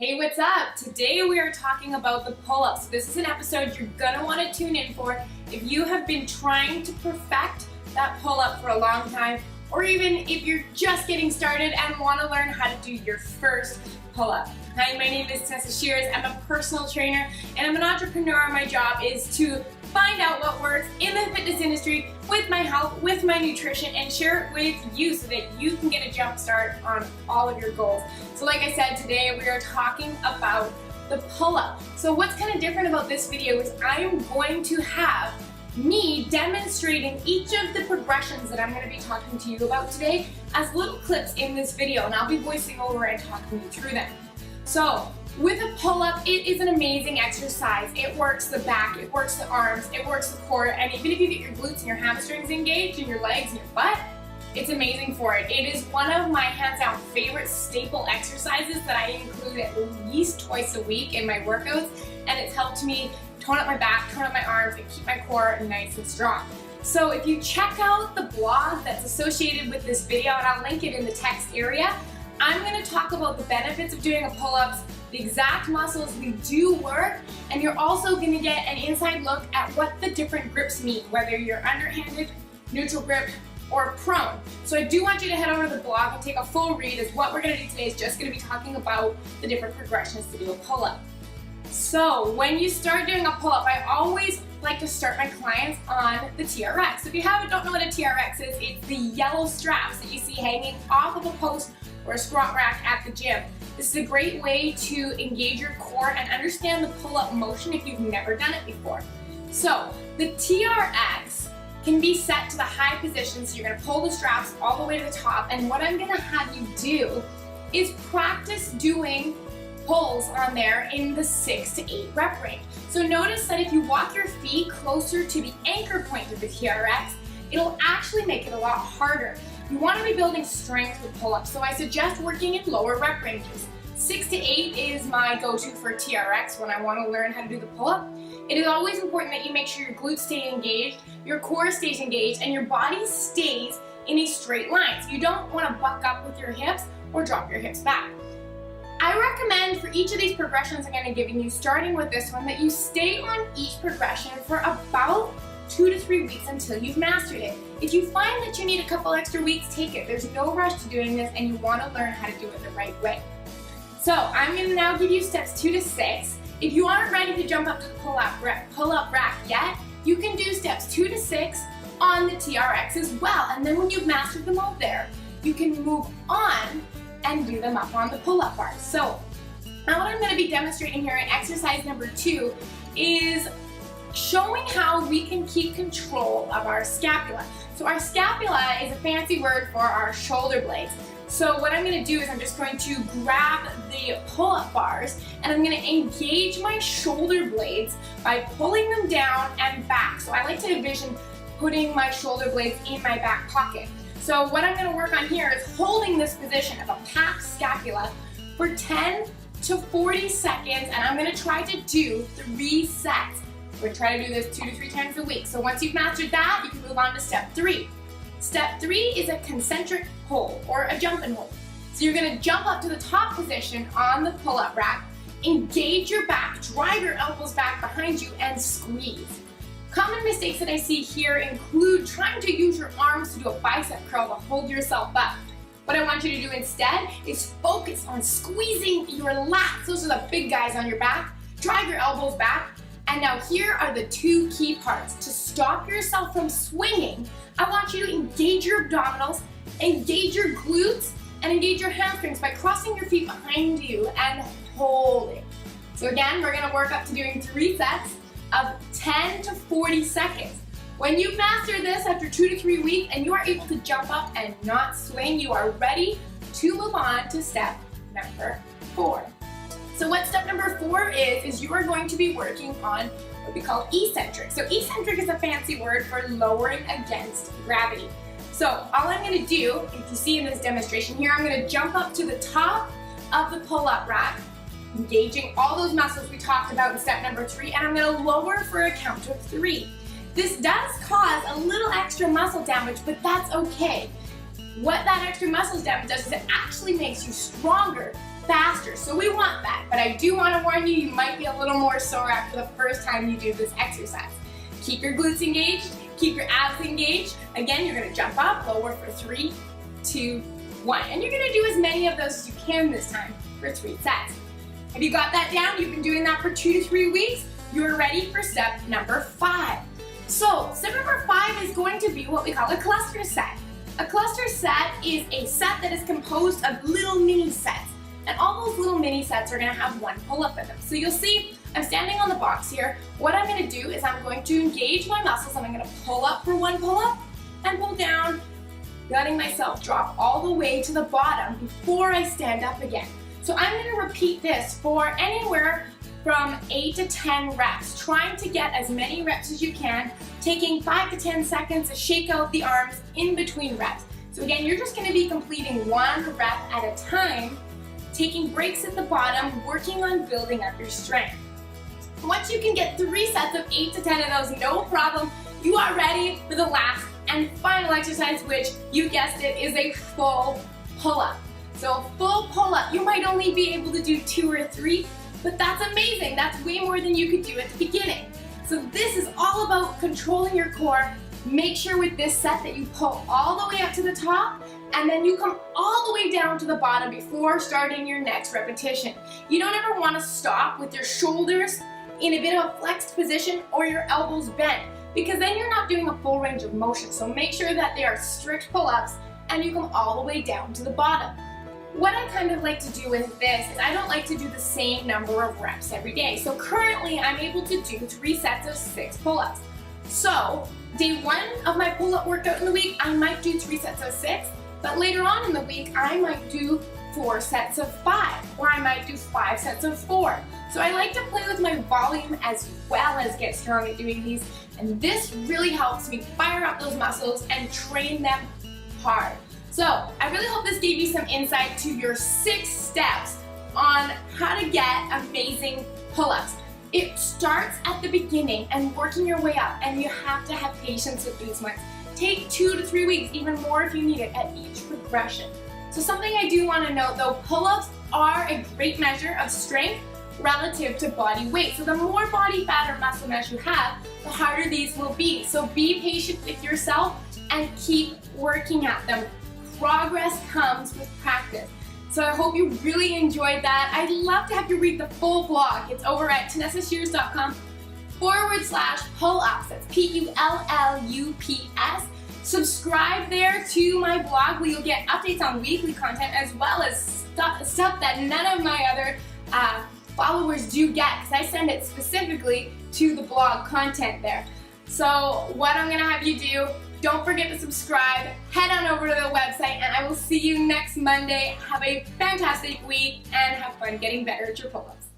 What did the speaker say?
Hey, what's up? Today we are talking about the pull-ups. This is an episode you're gonna want to tune in for if you have been trying to perfect that pull-up for a long time, or even if you're just getting started and want to learn how to do your first pull-up. Hi, my name is Tanessa Shears. I'm a personal trainer and I'm an entrepreneur. My job is to find out what works in the fitness industry with my health, with my nutrition, and share it with you so that you can get a jump start on all of your goals. So like I said, today we are talking about the pull-up. So what's kind of different about this video is I am going to have me demonstrating each of the progressions that I'm going to be talking to you about today as little clips in this video, and I'll be voicing over and talking you through them. So with a pull-up, it is an amazing exercise. It works the back, it works the arms, it works the core, and even if you get your glutes and your hamstrings engaged and your legs and your butt, it's amazing for it. It is one of my hands-down favorite staple exercises that I include at least twice a week in my workouts, and it's helped me tone up my back, tone up my arms, and keep my core nice and strong. So if you check out the blog that's associated with this video, and I'll link it in the text area, I'm going to talk about the benefits of doing a pull-ups, the exact muscles we do work, and you're also going to get an inside look at what the different grips mean, whether you're underhanded, neutral grip, or prone. So I do want you to head over to the blog and take a full read, as what we're going to do today is just going to be talking about the different progressions to do a pull-up. So when you start doing a pull-up, I always like to start my clients on the TRX. If you don't know what a TRX is, it's the yellow straps that you see hanging off of a post or a squat rack at the gym. This is a great way to engage your core and understand the pull-up motion if you've never done it before. So the TRX can be set to the high position, so you're going to pull the straps all the way to the top, and what I'm going to have you do is practice doing pulls on there in the 6 to 8 rep range. So notice that if you walk your feet closer to the anchor point of the TRX, it'll actually make it a lot harder. You want to be building strength with pull-ups, so I suggest working in lower rep ranges. 6 to 8 is my go-to for TRX when I want to learn how to do the pull-up. It is always important that you make sure your glutes stay engaged, your core stays engaged, and your body stays in a straight line. So you don't want to buck up with your hips or drop your hips back. I recommend for each of these progressions I'm going to give you, starting with this one, that you stay on each progression for about 2 to 3 weeks until you've mastered it. If you find that you need a couple extra weeks, take it. There's no rush to doing this, and you want to learn how to do it the right way. So I'm going to now give you steps 2 to 6. If you aren't ready to jump up to the pull-up rack yet, you can do steps 2 to 6 on the TRX as well. And then when you've mastered them all there, you can move on and do them up on the pull-up bar. So now what I'm going to be demonstrating here in exercise number 2 is showing how we can keep control of our scapula. So our scapula is a fancy word for our shoulder blades. So what I'm going to do is I'm just going to grab the pull-up bars and I'm going to engage my shoulder blades by pulling them down and back. So I like to envision putting my shoulder blades in my back pocket. So what I'm going to work on here is holding this position of a packed scapula for 10 to 40 seconds, and I'm going to try to do 3 sets. We're going to try to do this 2 to 3 times a week. So once you've mastered that, you can move on to step 3. Step 3 is a concentric hold, or a jump and hold. So you're going to jump up to the top position on the pull-up rack, engage your back, drive your elbows back behind you, and squeeze. Common mistakes that I see here include trying to use your arms to do a bicep curl to hold yourself up. What I want you to do instead is focus on squeezing your lats. Those are the big guys on your back. Drive your elbows back. And now here are the 2 key parts. To stop yourself from swinging, I want you to engage your abdominals, engage your glutes, and engage your hamstrings by crossing your feet behind you and holding. So again, we're gonna work up to doing 3 sets of 10 to 40 seconds. When you master this after 2 to 3 weeks and you are able to jump up and not swing, you are ready to move on to step number 4. So what step number 4 is you are going to be working on what we call eccentric. So eccentric is a fancy word for lowering against gravity. So all I'm going to do, if you see in this demonstration here, I'm going to jump up to the top of the pull-up rack, engaging all those muscles we talked about in step number 3, and I'm going to lower for a count of 3. This does cause a little extra muscle damage, but that's okay. What that extra muscle damage does is it actually makes you stronger faster. So we want that, but I do want to warn you, you might be a little more sore after the first time you do this exercise. Keep your glutes engaged, keep your abs engaged. Again, you're gonna jump up, lower for 3, 2, 1. And you're gonna do as many of those as you can this time for 3 sets. Have you got that down? You've been doing that for 2 to 3 weeks. You're ready for step number 5. So step number 5 is going to be what we call a cluster set. A cluster set is a set that is composed of little mini sets. And all those little mini sets are gonna have 1 pull-up in them. So you'll see I'm standing on the box here. What I'm gonna do is I'm going to engage my muscles and I'm gonna pull up for 1 pull-up and pull down, letting myself drop all the way to the bottom before I stand up again. So I'm gonna repeat this for anywhere from 8 to 10 reps, trying to get as many reps as you can, taking 5 to 10 seconds to shake out the arms in between reps. So again, you're just gonna be completing 1 rep at a time, taking breaks at the bottom, working on building up your strength. Once you can get 3 sets of 8 to 10 of those, no problem, you are ready for the last and final exercise, which, you guessed it, is a full pull-up. So a full pull-up, you might only be able to do 2 or 3, but that's amazing. That's way more than you could do at the beginning. So this is all about controlling your core. Make sure with this set that you pull all the way up to the top, and then you come all the way down to the bottom before starting your next repetition. You don't ever want to stop with your shoulders in a bit of a flexed position or your elbows bent, because then you're not doing a full range of motion. So make sure that they are strict pull-ups and you come all the way down to the bottom. What I kind of like to do with this is I don't like to do the same number of reps every day. So currently I'm able to do 3 sets of 6 pull-ups. So day 1 of my pull-up workout in the week, I might do 3 sets of 6, but later on in the week, I might do 4 sets of 5, or I might do 5 sets of 4. So I like to play with my volume as well as get strong at doing these, and this really helps me fire up those muscles and train them hard. So I really hope this gave you some insight to your 6 steps on how to get amazing pull-ups. It starts at the beginning and working your way up, and you have to have patience with these ones. Take 2 to 3 weeks, even more if you need it, at each progression. So something I do want to note though, pull-ups are a great measure of strength relative to body weight. So the more body fat or muscle mass you have, the harder these will be. So be patient with yourself and keep working at them. Progress comes with practice. So I hope you really enjoyed that. I'd love to have you read the full blog. It's over at TanessaShears.com/pull-ups. That's PULLUPS. Subscribe there to my blog where you'll get updates on weekly content as well as stuff that none of my other followers do get, because I send it specifically to the blog content there. So what I'm gonna have you do, don't forget to subscribe, head on over to the website, and I will see you next Monday. Have a fantastic week and have fun getting better at your pull-ups.